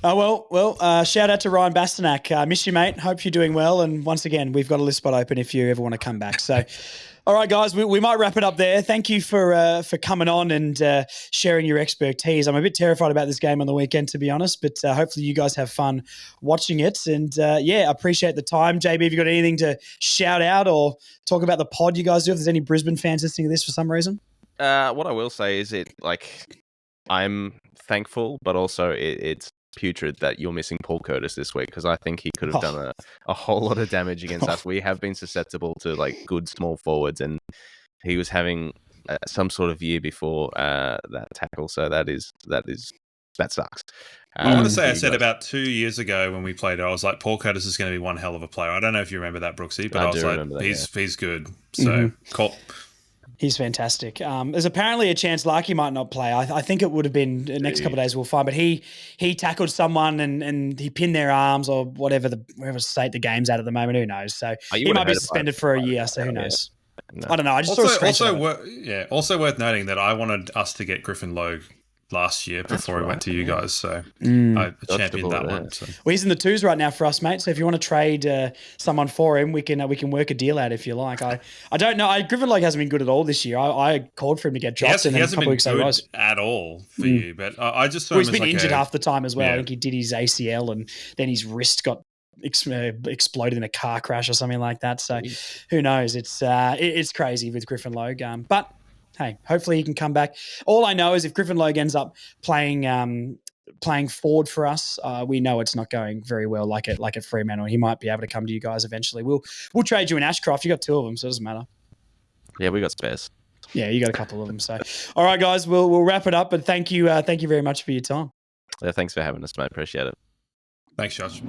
Oh, well, shout out to Ryan Bastanak. Miss you, mate. Hope you're doing well. And once again, we've got a list spot open if you ever want to come back. So, all right, guys, we might wrap it up there. Thank you for coming on and sharing your expertise. I'm a bit terrified about this game on the weekend, to be honest, but hopefully you guys have fun watching it. And, appreciate the time. JB, have you got anything to shout out or talk about the pod you guys do if there's any Brisbane fans listening to this for some reason? What I will say is I'm thankful, but also it's putrid that you're missing Paul Curtis this week because I think he could have done a whole lot of damage against us. We have been susceptible to good small forwards, and he was having some sort of year before that tackle. So that sucks. I want to say I said about 2 years ago when we played, I was like, Paul Curtis is going to be one hell of a player. I don't know if you remember that, Brooksy, but I was like, he's good. So cool. He's fantastic. There's apparently a chance Larky might not play. I think it would have been the next couple of days we'll find. But he tackled someone and he pinned their arms or whatever state the game's at the moment. Who knows? So he might be suspended for a year. So who knows? No. I don't know. I just saw a screenshot. Also worth noting that I wanted us to get Griffin Logue last year before he went to you guys. So I championed that one. So. Well, he's in the twos right now for us, mate. So if you want to trade someone for him, we can work a deal out if you like. I don't know. Griffin Logue hasn't been good at all this year. I called for him to get dropped. He hasn't been good at all for you. But I just saw he's been injured half the time as well. Yeah. I think he did his ACL and then his wrist got exploded in a car crash or something like that. So who knows? It's crazy with Griffin Logue. But hey, hopefully he can come back. All I know is if Griffin Logue ends up playing forward for us, we know it's not going very well like at Fremantle. He might be able to come to you guys eventually. We'll trade you in Ashcroft. You got 2 of them, so it doesn't matter. Yeah, we got spares. Yeah, you got a couple of them. So, all right, guys, we'll wrap it up. But thank you very much for your time. Yeah, thanks for having us, mate. Appreciate it. Thanks, Josh.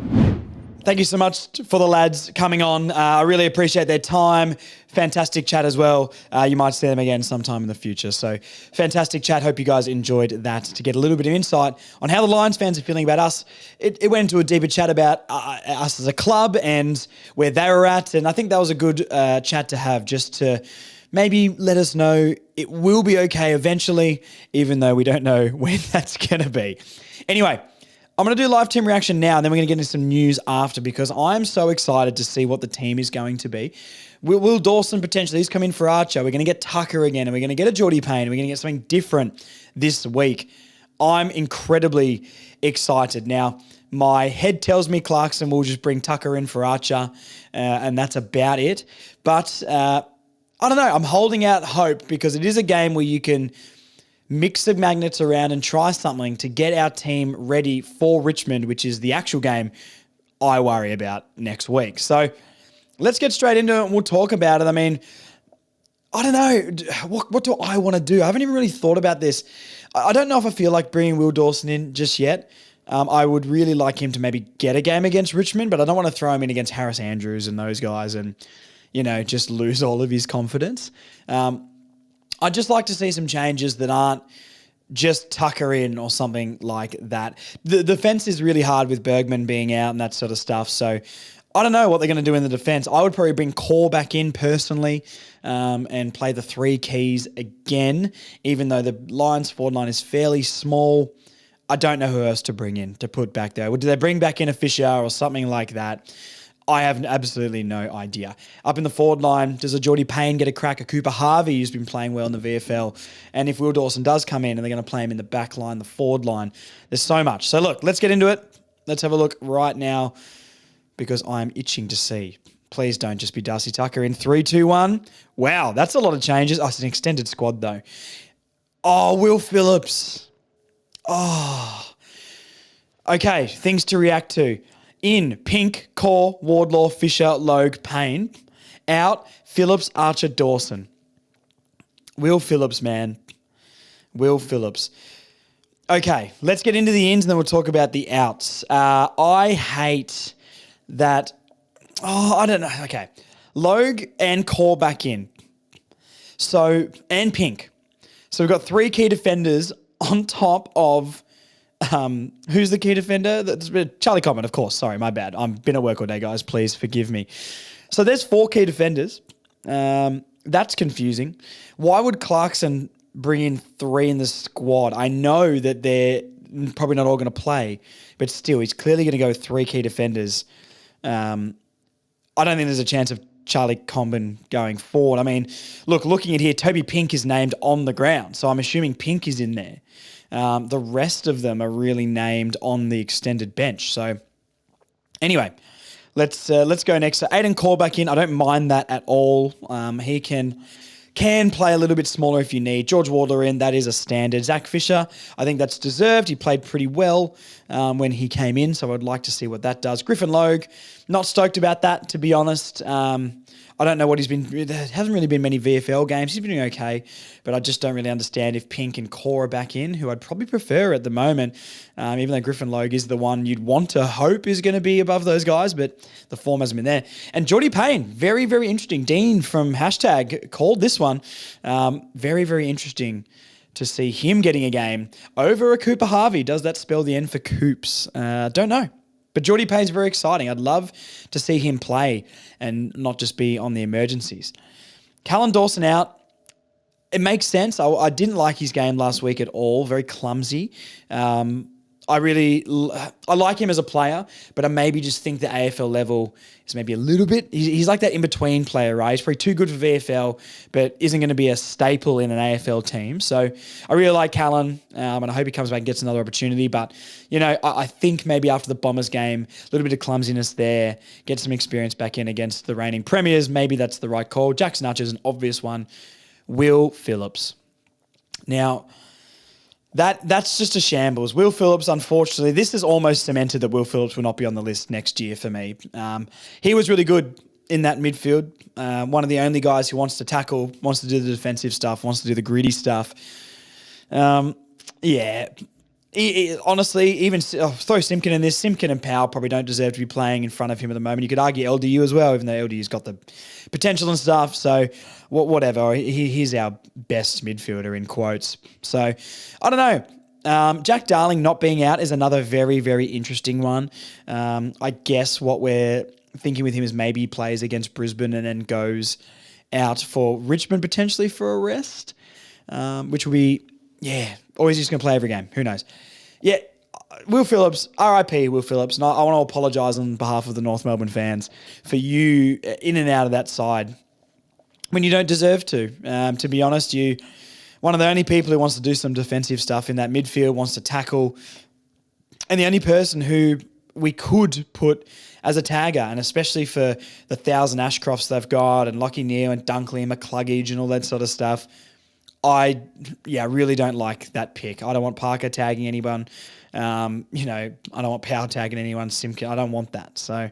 Thank you so much for the lads coming on. I really appreciate their time. Fantastic chat as well. You might see them again sometime in the future. So fantastic chat. Hope you guys enjoyed that to get a little bit of insight on how the Lions fans are feeling about us. It went into a deeper chat about us as a club and where they were at. And I think that was a good chat to have just to maybe let us know it will be okay eventually, even though we don't know when that's going to be. Anyway, I'm going to do live team reaction now, and then we're going to get into some news after because I'm so excited to see what the team is going to be. Will Dawson potentially, he's come in for Archer. We're going to get Tucker again, and we're going to get a Geordie Payne, and we're going to get something different this week. I'm incredibly excited. Now, my head tells me Clarkson will just bring Tucker in for Archer, and that's about it. But I don't know. I'm holding out hope because it is a game where you can mix the magnets around and try something to get our team ready for Richmond, which is the actual game I worry about next week. So let's get straight into it and we'll talk about it. I mean, I don't know. What do I want to do? I haven't even really thought about this. I don't know if I feel like bringing Will Dawson in just yet. I would really like him to maybe get a game against Richmond, but I don't want to throw him in against Harris Andrews and those guys and, just lose all of his confidence. I'd just like to see some changes that aren't just tuck her in or something like that. The defense is really hard with Bergman being out and that sort of stuff. So I don't know what they're going to do in the defense. I would probably bring Core back in personally and play the 3 keys again, even though the Lions forward line is fairly small. I don't know who else to bring in, to put back there. Do they bring back in a Fisher or something like that? I have absolutely no idea. Up in the forward line, does a Geordie Payne get a crack? A Cooper Harvey, who's been playing well in the VFL? And if Will Dawson does come in and they're going to play him in the back line, the forward line, there's so much. So look, let's get into it. Let's have a look right now because I'm itching to see. Please don't just be Darcy Tucker in 3, 2, 1. Wow, that's a lot of changes. Oh, it's an extended squad though. Oh, Will Phillips. Oh. Okay, things to react to. In, Pink, Core, Wardlaw, Fisher, Logue, Payne. Out, Phillips, Archer, Dawson. Will Phillips, man. Will Phillips. Okay, let's get into the ins and then we'll talk about the outs. I hate that. Oh, I don't know. Okay. Logue and Core back in. So, and Pink. So we've got 3 key defenders on top of... who's the key defender? That's Charlie Common, of course. Sorry, my bad. I've been at work all day, guys. Please forgive me. So there's 4 key defenders. That's confusing. Why would Clarkson bring in 3 in the squad? I know that they're probably not all going to play, but still, he's clearly going to go with 3 key defenders. I don't think there's a chance of Charlie Combin going forward. I mean, looking at here, Toby Pink is named on the ground, so I'm assuming Pink is in there. The rest of them are really named on the extended bench. So anyway, let's go next. So Aiden Core back in. I don't mind that at all. He can play a little bit smaller if you need. George Wardler in, that is a standard. Zach Fisher, I think that's deserved. He played pretty well when he came in, so I'd like to see what that does. Griffin Logue, not stoked about that, to be honest. I don't know what he's been... There hasn't really been many VFL games. He's been doing okay, but I just don't really understand if Pink and Core are back in, who I'd probably prefer at the moment, even though Griffin Logue is the one you'd want to hope is going to be above those guys, but the form hasn't been there. And Geordie Payne, very, very interesting. Dean from Hashtag called this one. Very, very interesting to see him getting a game over a Cooper Harvey. Does that spell the end for Coops? Don't know. But Geordie Payne's very exciting. I'd love to see him play and not just be on the emergencies. Callan Dawson out. It makes sense. I didn't like his game last week at all. Very clumsy. I like him as a player, but I maybe just think the AFL level is maybe a little bit... He's like that in-between player, right? He's probably too good for VFL, but isn't going to be a staple in an AFL team. So I really like Callan, and I hope he comes back and gets another opportunity. But, I think maybe after the Bombers game, a little bit of clumsiness there, get some experience back in against the reigning premiers. Maybe that's the right call. Jackson Archer is an obvious one. Will Phillips. Now... That's just a shambles. Will Phillips, unfortunately, this is almost cemented that Will Phillips will not be on the list next year for me. He was really good in that midfield. One of the only guys who wants to tackle, wants to do the defensive stuff, wants to do the gritty stuff. Honestly, even throw Simpkin in this. Simpkin and Powell probably don't deserve to be playing in front of him at the moment. You could argue LDU as well, even though LDU's got the potential and stuff. So whatever. He's our best midfielder in quotes. So I don't know. Jack Darling not being out is another very, very interesting one. I guess what we're thinking with him is maybe he plays against Brisbane and then goes out for Richmond potentially for a rest, which will be... Yeah, or he's just going to play every game. Who knows? Yeah, Will Phillips, RIP Will Phillips. And I want to apologise on behalf of the North Melbourne fans for you in and out of that side when you don't deserve to. To be honest, you one of the only people who wants to do some defensive stuff in that midfield, wants to tackle, and the only person who we could put as a tagger, and especially for the 1,000 Ashcrofts they've got, and Lockie Neal and Dunkley and McCluggage and all that sort of stuff, I really don't like that pick. I don't want Parker tagging anyone. I don't want Powell tagging anyone. Simpkin, I don't want that. So,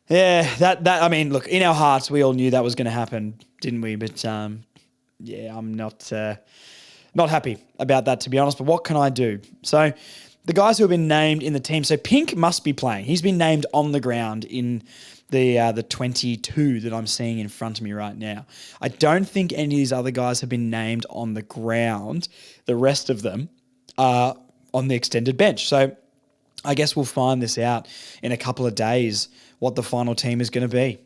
yeah, that I mean, look, in our hearts, we all knew that was going to happen, didn't we? But I'm not happy about that, to be honest. But what can I do? So, the guys who have been named in the team. So Pink must be playing. He's been named on the ground in the 22 that I'm seeing in front of me right now. I don't think any of these other guys have been named on the ground. The rest of them are on the extended bench. So I guess we'll find this out in a couple of days, what the final team is going to be.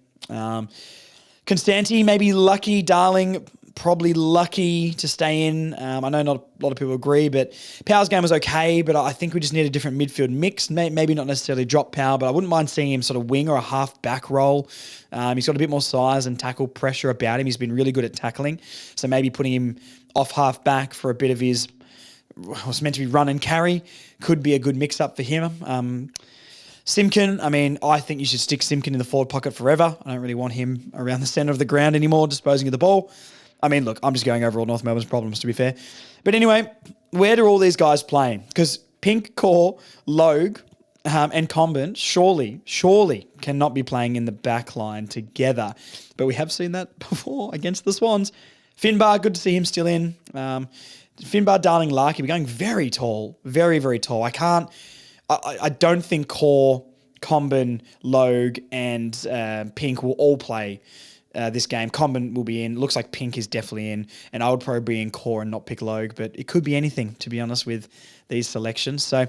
Constanti, maybe lucky. Darling, probably lucky to stay in. I know not a lot of people agree, but Power's game was okay, but I think we just need a different midfield mix. Maybe not necessarily drop Power, but I wouldn't mind seeing him sort of wing or a half-back role. He's got a bit more size and tackle pressure about him. He's been really good at tackling, so maybe putting him off half-back for a bit of his, what's meant to be run and carry, could be a good mix-up for him. Simkin, I mean, I think you should stick Simkin in the forward pocket forever. I don't really want him around the centre of the ground anymore, disposing of the ball. I mean, look, I'm just going over all North Melbourne's problems, to be fair. But anyway, where do all these guys play? Because Pink, Core, Logue, and Comben surely cannot be playing in the back line together. But we have seen that before against the Swans. Finbar, good to see him still in. Finbar, Darling, Larky, we're going very tall, very, very tall. I don't think Core, Comben, Logue, and Pink will all play this game. Comben will be in. Looks like Pink is definitely in. And I would probably be in Core and not pick Logue. But it could be anything, to be honest, with these selections. So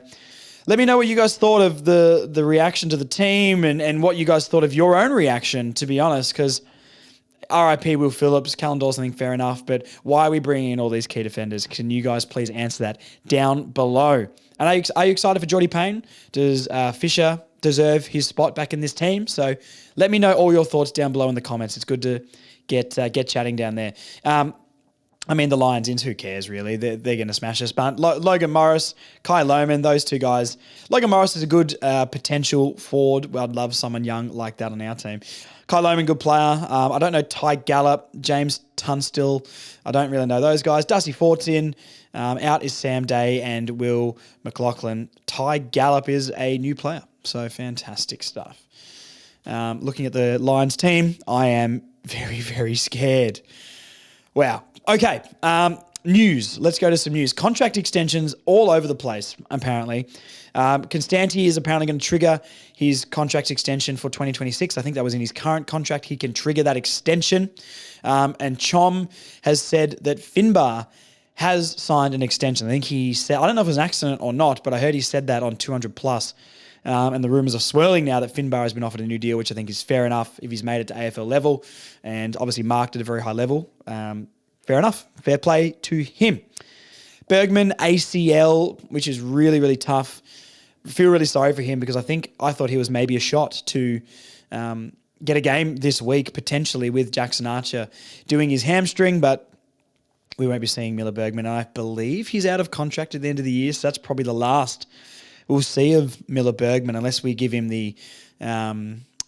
let me know what you guys thought of the reaction to the team and what you guys thought of your own reaction, to be honest, because RIP Will Phillips, Callum Dawson, I think fair enough, but why are we bringing in all these key defenders? Can you guys please answer that down below? And are you excited for Geordie Payne? Does Fisher deserve his spot back in this team? So let me know all your thoughts down below in the comments. It's good to get chatting down there. I mean, the Lions in, who cares, really? They're going to smash us. But Logan Morris, Kai Lohman, those two guys. Logan Morris is a good potential forward. Well, I'd love someone young like that on our team. Kai Lohman, good player. I don't know Ty Gallop, James Tunstill. I don't really know those guys. Dusty Fort's in. Out is Sam Day and Will McLaughlin. Ty Gallop is a new player. So fantastic stuff. Looking at the Lions team, I am very, very scared. Wow. Okay. News. Let's go to some news. Contract extensions all over the place, apparently. Constanti is apparently going to trigger his contract extension for 2026. I think that was in his current contract. He can trigger that extension. And Chom has said that Finbar has signed an extension. I think he said, I don't know if it was an accident or not, but I heard he said that on 200 plus. And the rumours are swirling now that Finbar has been offered a new deal, which I think is fair enough if he's made it to AFL level and obviously marked at a very high level. Fair enough. Fair play to him. Bergman, ACL, which is really, really tough. Feel really sorry for him because I thought he was maybe a shot to get a game this week, potentially with Jackson Archer doing his hamstring, but we won't be seeing Miller Bergman. I believe he's out of contract at the end of the year, so that's probably the last we'll see of Miller Bergman unless we give him the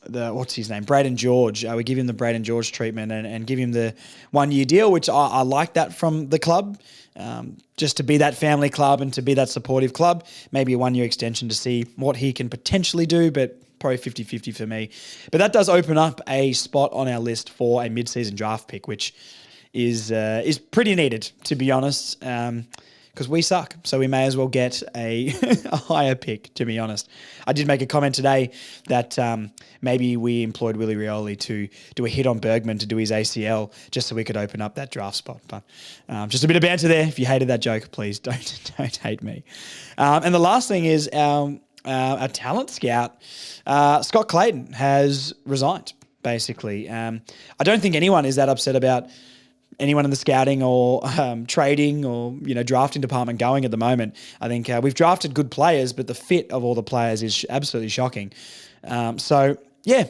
what's his name? Braden George. We give him the Braden George treatment and give him the 1 year deal, which I like that from the club. Just to be that family club and to be that supportive club. Maybe a 1 year extension to see what he can potentially do, but probably 50-50 for me. But that does open up a spot on our list for a mid-season draft pick, which is pretty needed, to be honest. Because we suck, so we may as well get a higher pick, to be honest. I did make a comment today that maybe we employed Willie Rioli to do a hit on Bergman to do his ACL just so we could open up that draft spot. But just a bit of banter there. If you hated that joke, please don't hate me. And the last thing is our talent scout, Scott Clayton, has resigned, basically. I don't think anyone is that upset about anyone in the scouting or trading or drafting department going at the moment. I think we've drafted good players, but the fit of all the players is absolutely shocking. So yeah,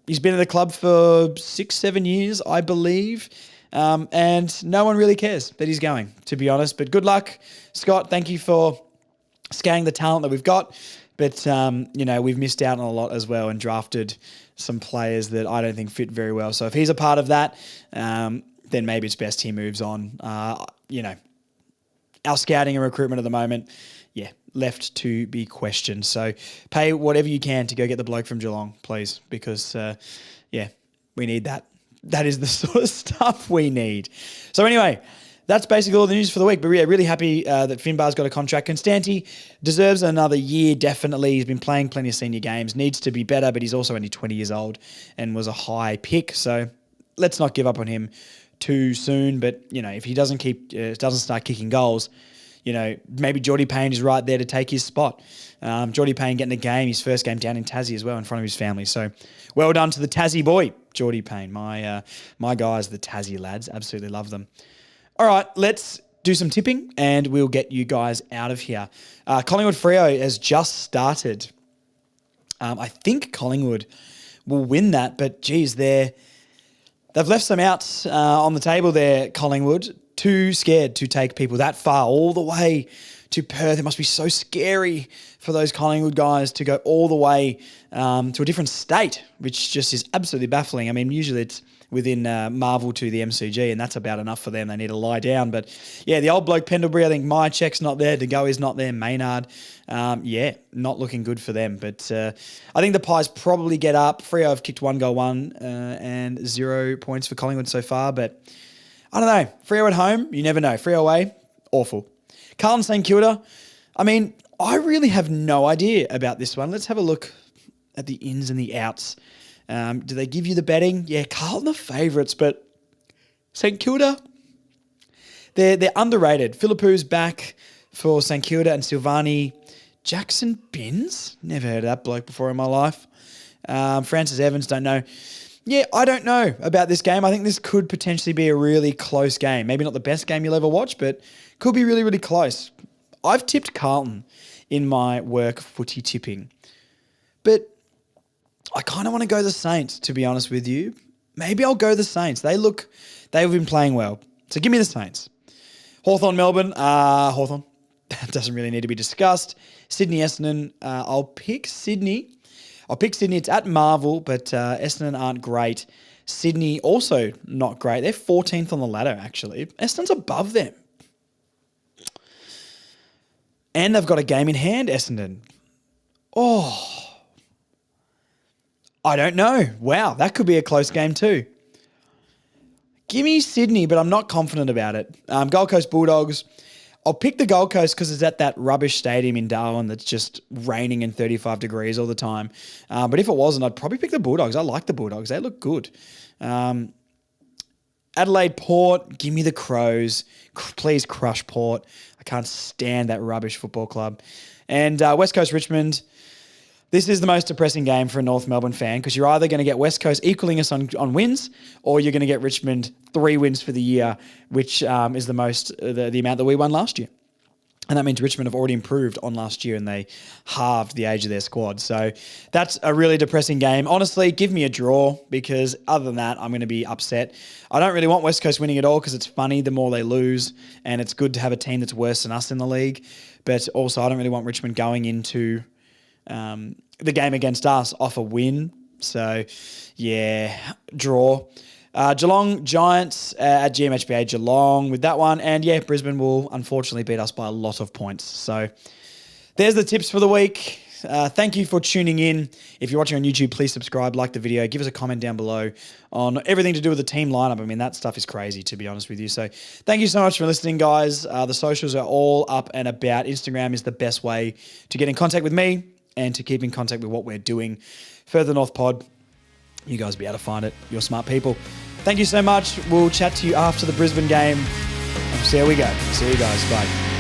he's been at the club for 6-7 years, I believe, and no one really cares that he's going, to be honest. But good luck, Scott. Thank you for scouting the talent that we've got, but we've missed out on a lot as well and drafted some players that I don't think fit very well. So if he's a part of that, then maybe it's best he moves on. Our scouting and recruitment at the moment, left to be questioned. So pay whatever you can to go get the bloke from Geelong, please, because, we need that. That is the sort of stuff we need. So anyway, that's basically all the news for the week. But yeah, really happy that Finbar's got a contract. Constanti deserves another year, definitely. He's been playing plenty of senior games, needs to be better, but he's also only 20 years old and was a high pick. So let's not give up on him too soon. But, if he doesn't start kicking goals, maybe Geordie Payne is right there to take his spot. Geordie Payne getting a game, his first game down in Tassie as well, in front of his family. So well done to the Tassie boy, Geordie Payne. My guys, the Tassie lads, absolutely love them. All right, let's do some tipping and we'll get you guys out of here. Collingwood Freo has just started. I think Collingwood will win that, but geez, they've left some outs on the table there, Collingwood. Too scared to take people that far, all the way to Perth. It must be so scary for those Collingwood guys to go all the way to a different state, which just is absolutely baffling. I mean, usually it's within Marvel to the MCG, and that's about enough for them. They need to lie down. But yeah, the old bloke Pendlebury, I think Myercheck's not there. De Goey's not there. Maynard, not looking good for them. But I think the Pies probably get up. Freo have kicked 1 goal, and 0 points for Collingwood so far. But I don't know. Freo at home, you never know. Freo away, awful. Carlton St Kilda, I mean, I really have no idea about this one. Let's have a look at the ins and the outs. Do they give you the betting? Yeah, Carlton are favourites, but St Kilda, they're underrated. Philippu's back for St Kilda and Silvani. Jackson Binns? Never heard of that bloke before in my life. Francis Evans, don't know. Yeah, I don't know about this game. I think this could potentially be a really close game. Maybe not the best game you'll ever watch, but could be really, really close. I've tipped Carlton in my work footy tipping, but I kind of want to go the Saints, to be honest with you. Maybe I'll go the Saints. They've been playing well. So give me the Saints. Hawthorn Melbourne. Hawthorn. That doesn't really need to be discussed. Sydney Essendon. I'll pick Sydney. It's at Marvel, but Essendon aren't great. Sydney also not great. They're 14th on the ladder, actually. Essendon's above them. And they've got a game in hand, Essendon. Oh, I don't know. Wow, that could be a close game too. Give me Sydney, but I'm not confident about it. Gold Coast Bulldogs. I'll pick the Gold Coast because it's at that rubbish stadium in Darwin that's just raining and 35 degrees all the time. But if it wasn't, I'd probably pick the Bulldogs. I like the Bulldogs. They look good. Adelaide Port, give me the Crows. Please crush Port. I can't stand that rubbish football club. And West Coast Richmond. This is the most depressing game for a North Melbourne fan because you're either going to get West Coast equaling us on wins, or you're going to get Richmond 3 wins for the year, which is the amount that we won last year. And that means Richmond have already improved on last year and they halved the age of their squad. So that's a really depressing game. Honestly, give me a draw because other than that, I'm going to be upset. I don't really want West Coast winning at all because it's funny the more they lose, and it's good to have a team that's worse than us in the league. But also, I don't really want Richmond going into the game against us off a win. So, yeah, draw. Geelong Giants at GMHBA Geelong with that one. And yeah, Brisbane will unfortunately beat us by a lot of points. So there's the tips for the week. Thank you for tuning in. If you're watching on YouTube, please subscribe, like the video, give us a comment down below on everything to do with the team lineup. I mean, that stuff is crazy, to be honest with you. So thank you so much for listening, guys. The socials are all up and about. Instagram is the best way to get in contact with me and to keep in contact with what we're doing. Further North Pod. You guys will be able to find it. You're smart people. Thank you so much. We'll chat to you after the Brisbane game. See how we go. See you guys. Bye.